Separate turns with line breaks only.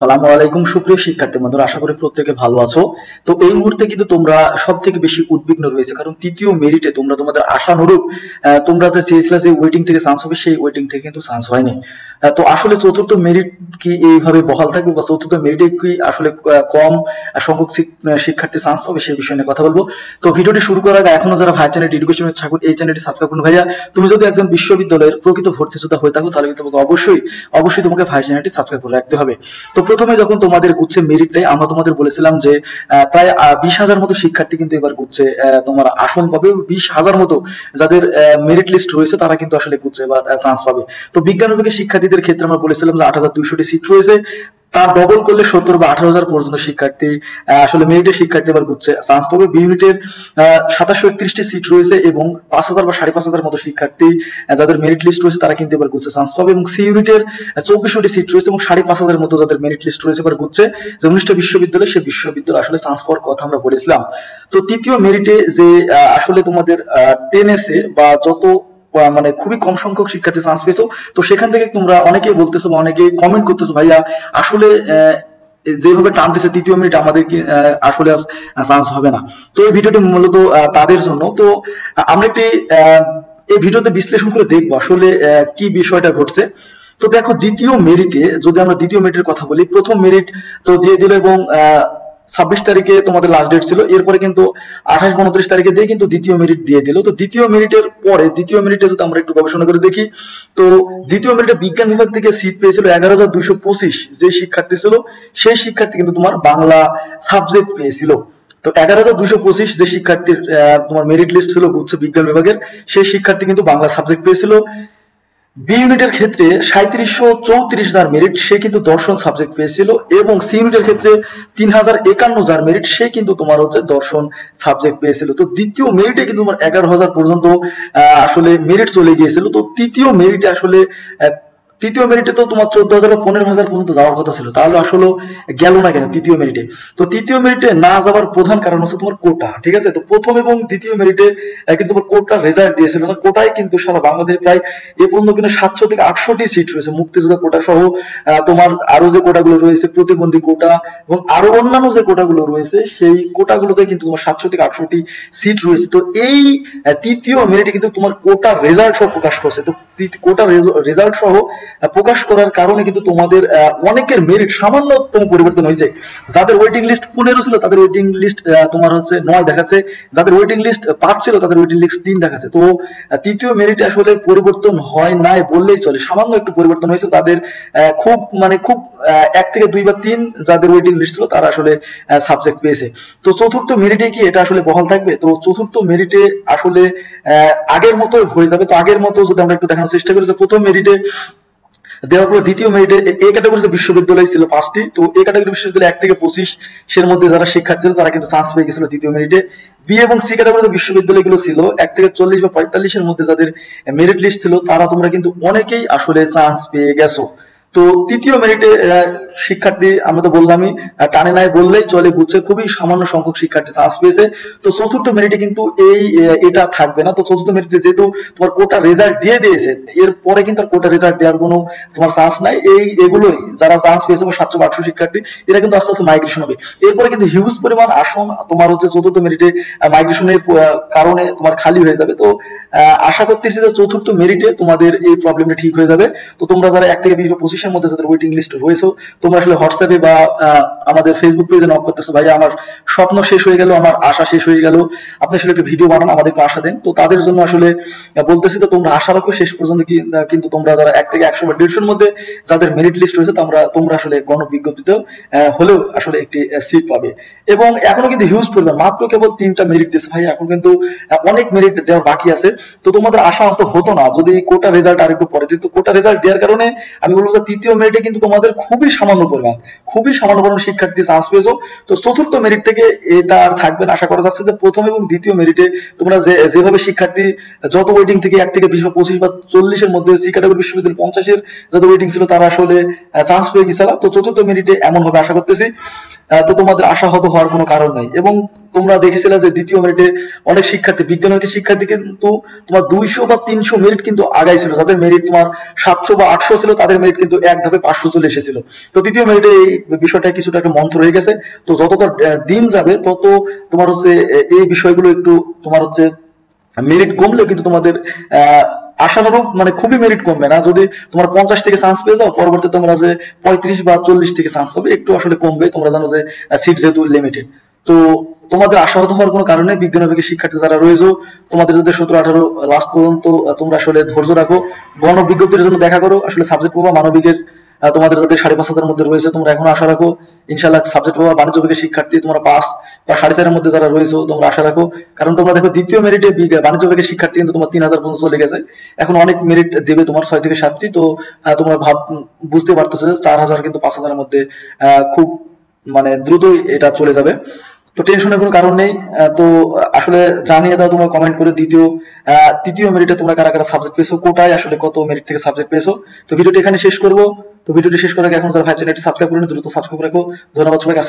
সালামু আলাইকুম সুপ্রিয় শিক্ষার্থী বন্ধুরা, আশা করি প্রত্যেকে ভালো আছো। তো এই মুহূর্তে কিন্তু তোমরা সব থেকে বেশি উদ্বিগ্ন রয়েছে, কারণ তৃতীয় মেরিটে তোমরা তোমাদের আশানুরূপ তোমরা যে চেয়েছিলে যে ওয়েটিং থেকে চান্স হবে, সেই ওয়েটিং থেকে কিন্তু চান্স হয়নি। তো আসলে চতুর্থ মেরিট কি এইভাবে বহাল থাকবে, বা চতুর্থ মেরিটে কি আসলে কম সংখ্যক শিক্ষার্থী চান্স পাবে, সেই বিষয় নিয়ে কথা বলবো। তো ভিডিওটি শুরু করার আগে এখনো যারা ভাই চ্যানেল এডুকেশন ঠাকুর এই চ্যানেলটি সাবস্ক্রাইব করুন। ভাইয়া, তুমি যদি একজন বিশ্ববিদ্যালয়ের প্রকৃত ভর্তি যোদ্ধা হয়ে থাকো, তাহলে কিন্তু তোমাকে অবশ্যই তোমাকে ভাই চ্যানেলটি সাবস্ক্রাইব করে রাখতে হবে। তো প্রথমে যখন তোমাদের গুচ্ছে মেরিট দেয়, আমরা তোমাদের বলেছিলাম যে প্রায় 20,000 মতো শিক্ষার্থী কিন্তু এবার গুচ্ছে তোমার আসন পাবে। 20,000 মতো যাদের মেরিট লিস্ট রয়েছে তারা কিন্তু আসলে গুচ্ছে এবার চান্স পাবে। তো বিজ্ঞান বিভাগের শিক্ষার্থীদের ক্ষেত্রে আমরা বলেছিলাম যে 8,200টি সিট রয়েছে, তার ডবল করলে 70 বা 18,000 পর্যন্ত শিক্ষার্থী আসলে মেরিটের শিক্ষার্থী এবার গুচ্ছে চান্স পাবে। বি ইউনিটের 731টি সিট রয়েছে এবং 5,000 বা 5,500 মতো শিক্ষার্থী যাদের মেরিট লিস্ট রয়েছে তারা কিন্তু এবার গুচ্ছে চান্স পাবে। এবং সি ইউনিটের 24টি সিট রয়েছে এবং 5,500 মতো যাদের মেরিট লিস্ট রয়েছে এবার গুচ্ছে যে 19টা বিশ্ববিদ্যালয়, সেই বিশ্ববিদ্যালয় আসলে চান্স পাওয়ার কথা আমরা বলেছিলাম। তো তৃতীয় মেরিটে যে আসলে তোমাদের টেনেছে বা যত মানে খুবই কম সংখ্যক শিক্ষার্থী চান্স পেয়েছো, তো সেখান থেকে তোমরা অনেকেই বলতেছো বা অনেকেই কমেন্ট করতেছো, ভাইয়া আসলে যেভাবে টানতেছে তৃতীয় মিনিট আমাদেরকে আসলে চান্স হবে না। তো এই ভিডিওটি মূলত তাদের জন্য। তো আমরা একটি এই ভিডিওতে বিশ্লেষণ করে দেখবো আসলে কি বিষয়টা ঘটছে। তো দেখো, দ্বিতীয় মেরিটে যদি আমরা দ্বিতীয় মেরিটের কথা বলি, প্রথম মেরিট তো দিয়ে দিল এবং 26 তারিখে তোমাদের লাস্ট ডেট ছিল, এরপরে কিন্তু 28-29 তারিখে দিয়ে কিন্তু দ্বিতীয় মেরিট দিয়ে দিল। তো দ্বিতীয় মেরিটের পরে দ্বিতীয় মেরিটে যদি আমরা একটু গবেষণা করে দেখি, তো দ্বিতীয় মেরিটে বিজ্ঞান বিভাগ থেকে সিট পেয়েছিল 11,225 যে শিক্ষার্থী ছিল, সেই শিক্ষার্থী কিন্তু তোমার বাংলা সাবজেক্ট পেয়েছিল। তো 11,225 যে শিক্ষার্থীর তোমার মেরিট লিস্ট ছিল গুচ্ছে বিজ্ঞান বিভাগের, সেই শিক্ষার্থী কিন্তু বাংলা সাবজেক্ট পেয়েছিল। বি ইউনিটের ক্ষেত্রে 3734 যার মেরিট, সে কিন্তু দর্শন সাবজেক্ট পেয়েছিল। এবং সি ইউনিটের ক্ষেত্রে 3051 যার মেরিট, সে কিন্তু তোমার হচ্ছে দর্শন সাবজেক্ট পেয়েছিল। তো দ্বিতীয় মেরিটে কিন্তু তোমার 11,000 পর্যন্ত আসলে মেরিট চলে গিয়েছিল। তো তৃতীয় মেরিটে আসলে তৃতীয় মেরিটে তো তোমার 14,000 বা 15,000 পর্যন্ত যাওয়ার কথা ছিল, তাহলে আসলে গেল না কেন তৃতীয় মেরিটে? তো তৃতীয় মেরিটে না যাওয়ার প্রধান কারণ হচ্ছে তোমার কোটা। ঠিক আছে, তো প্রথম এবং দ্বিতীয় মেরিটে কিন্তু তোমার কোটা রেজাল্ট দিয়েছিল না। কোটায় কিন্তু সারা বাংলাদেশে প্রায় এ পর্যন্ত কিন্তু 700 থেকে 800টি সিট রয়েছে, মুক্তিযোদ্ধা কোটা সহ তোমার আরো যে কোটাগুলো রয়েছে, প্রতিবন্ধী কোটা এবং আরো অন্যান্য যে কোটাগুলো রয়েছে, সেই কোটাগুলোতে কিন্তু তোমার 700 থেকে 800টি সিট রয়েছে। তো এই তৃতীয় মেরিটে কিন্তু তোমার কোটা রেজাল্ট সহ প্রকাশ করছে। তো কোটা রেজাল্ট সহ প্রকাশ করার কারণে কিন্তু তোমাদের অনেকের মেরিট সামান্যতম পরিবর্তন হয়েছে। যাদের ওয়েটিং লিস্ট 15 ছিল তাদের ওয়েটিং লিস্ট তোমার হচ্ছে 9 দেখাচ্ছে, যাদের ওয়েটিং লিস্ট 5 ছিল তাদের ওয়েটিং লিস্ট 3 দেখাচ্ছে। তো তৃতীয় মেরিটে আসলে পরিবর্তন হয় নাই বললেই চলে, সামান্য একটু পরিবর্তন হয়েছে। যাদের খুব 1 থেকে 2 বা 3 যাদের ওয়েটিং লিস্ট ছিল তারা আসলে সাবজেক্ট পেয়েছে। তো চতুর্থ মেরিটে কি এটা আসলে বহাল থাকবে? তো চতুর্থ মেরিটে আসলে আগের মতো হয়ে যাবে। তো আগের মতো যদি আমরা একটু দেখানোর চেষ্টা করি, যে প্রথম মেরিটে দেওয়ার পরে দ্বিতীয় মেরিটে এ ক্যাটাগরি বিশ্ববিদ্যালয় ছিল 5টি। তো এই ক্যাটাগরি বিশ্ববিদ্যালয় 1 থেকে 25 এর মধ্যে যারা শিক্ষার্থী ছিল তারা কিন্তু চান্স পেয়ে গেছিল দ্বিতীয় মেরিটে। বি এবং সি ক্যাটাগরি বিশ্ববিদ্যালয়গুলো ছিল 1 থেকে 40 বা 45 এর মধ্যে যাদের মেরিট লিস্ট ছিল, তারা তোমরা কিন্তু অনেকেই আসলে চান্স পেয়ে গেছো। তো তৃতীয় মেরিটে শিক্ষার্থী আমরা তো বললামই, টানে নাই বললেই চলে, গুচ্ছে খুবই সামান্য সংখ্যক শিক্ষার্থী চান্স পেয়েছে। তো চতুর্থ মেরিটে কিন্তু এটা থাকবে না। তো চতুর্থ মেরিটে যেহেতু তোমার কোটা রেজাল্ট দিয়ে দিয়েছে, এরপরে কিন্তু আর কোটা রেজাল্ট দেওয়ার কোনো তোমার চান্স নাই। এগুলোই যারা চান্স পেয়েছে 700-800 শিক্ষার্থী, এরা কিন্তু আস্তে আস্তে মাইগ্রেশন হবে। এরপরে কিন্তু হিউজ পরিমাণ আসন তোমার হচ্ছে চতুর্থ মেরিটে মাইগ্রেশনের কারণে তোমার খালি হয়ে যাবে। তো আশা করতেছি যে চতুর্থ মেরিটে তোমাদের এই প্রবলেমটা ঠিক হয়ে যাবে। তো তোমরা যারা 1 থেকে 20 বা 25 এর মধ্যে যাদের ওয়েটিং লিস্ট রয়েছে, তোমরা আসলে হোয়াটসঅ্যাপে বা আমাদের ফেসবুক পেজে নক করতেছো, ভাই আমার স্বপ্ন শেষ হয়ে গেল, আমার আশা শেষ হয়ে গেল, আপনি আসলে একটা ভিডিও বানান, আমাদেরকে আশা দেন। তো তাদের জন্য আসলে বলতেছি, তো তোমরা আশা রাখো শেষ পর্যন্ত কিন্তু তোমরা যারা 1 থেকে 100 বা 150 এর মধ্যে যাদের মেরিট লিস্ট রয়েছে, তোমরা আসলে গণবিজ্ঞপ্তিতে হলেও আসলে একটি সিট পাবে। এবং এখনো কিন্তু হিউজ পরিমাণ, মাত্র কেবল 3টা মেরিট দিয়েছে ভাই, এখন কিন্তু অনেক মেরিট দেওয়ার বাকি আছে। তো তোমাদের আশা হতো না যদি কোটা রেজাল্ট আরেকটু পরে দিত। কোটা রেজাল্ট দেওয়ার কারণে আমি বলবো যে তৃতীয় মেরিটে কিন্তু তোমাদের খুবই সামান্য পরিমাণ শিক্ষার্থী চান্স পেয়েছো। তো চতুর্থ মেরিট থেকে এটা আর থাকবে না। আশা করা যাচ্ছে যে প্রথম এবং দ্বিতীয় মেরিটে তোমরা যেভাবে শিক্ষার্থী যত ওয়েটিং থেকে 1 থেকে 20 বা 25 বা 40 এর মধ্যে সি ক্যাটাগরি বিশ্ববিদ্যালয় 50 এর যাদের ওয়েটিং ছিল তারা আসলে চান্স পেয়ে গেছিল। তো চতুর্থ মেরিটে এমন হবে আশা করতেছি। তো তোমাদের আশাহত হওয়ার কোনো কারণ নাই। এবং তোমরা দেখেছিলে যে দ্বিতীয় মেরিটে অনেক শিক্ষার্থী, বিজ্ঞানের শিক্ষার্থী কিন্তু তোমার 200 বা 300 মেরিট কিন্তু আগাইছিল, যাদের মেরিট তোমার 700 বা 800 ছিল তাদের মেরিট কিন্তু এক ধাপে 500 চলে এসেছিল। তো তৃতীয় মেরিটে এই বিষয়টা কিছুটা একটা মন্থর হয়ে গেছে। তো যত দিন যাবে তত তোমার হচ্ছে এই বিষয়গুলো একটু তোমার হচ্ছে মেরিট কমলে কিন্তু তোমাদের আশানুরূপ মানে খুবই মেরিট কমবে না। যদি তোমার 50 থেকে চান্স পেয়ে যাও, পরবর্তীতে তোমরা যে 35 বা 40 থেকে চান্স পাবে, একটু আসলে কমবে। তোমরা জানো যে সিট যেহেতু লিমিটেড। তো তোমাদের আশাহত হওয়ার কোনো কারণে বিজ্ঞান বিভাগের শিক্ষার্থী যারা রয়েছে, তোমাদের যদি 17-18 লাস্ট পর্যন্ত তোমরা আসলে ধৈর্য রাখো, গণ বিজ্ঞপ্তির জন্য দেখা করো। আসলে সাবজেক্ট পাবা মানবিকের, তোমাদের যাদের 5,500 মধ্যে রয়েছে তোমরা এখন আশা রাখো ইনশাল্লাহ সাবজেক্ট পাবা। বাণিজ্য বিভাগের শিক্ষার্থী তোমরা 5 বা 4.5 মধ্যে যারা রয়েছে তোমরা আশা রাখো। কারণ তোমরা দেখো দ্বিতীয় মেরিটে বাণিজ্য বিভাগের শিক্ষার্থী কিন্তু তোমার 3,000 পর্যন্ত চলে গেছে। এখন অনেক মেরিট দেবে তোমার 6 থেকে 7টি। তো তোমরা বুঝতে পারতেছো যে 4,000 কিন্তু 5,000 মধ্যে খুব মানে দ্রুতই এটা চলে যাবে। তো টেনশনের কোনো কারণ নেই। তো আসলে জানিয়ে দাও তোমরা কমেন্ট করে তৃতীয় মেরিটে তোমরা কারা কারা সাবজেক্ট পেয়েছো, কোটায় আসলে কত মেরিট থেকে সাবজেক্ট পেয়েছো। তো ভিডিওটি এখানে শেষ করবো। তো ভিডিওটি শেষ করার আগে এখন যারা ভাই চ্যানেলটি সাবস্ক্রাইব করেনি দ্রুত সাবস্ক্রাইব রাখো। ধন্যবাদ সবাইকে।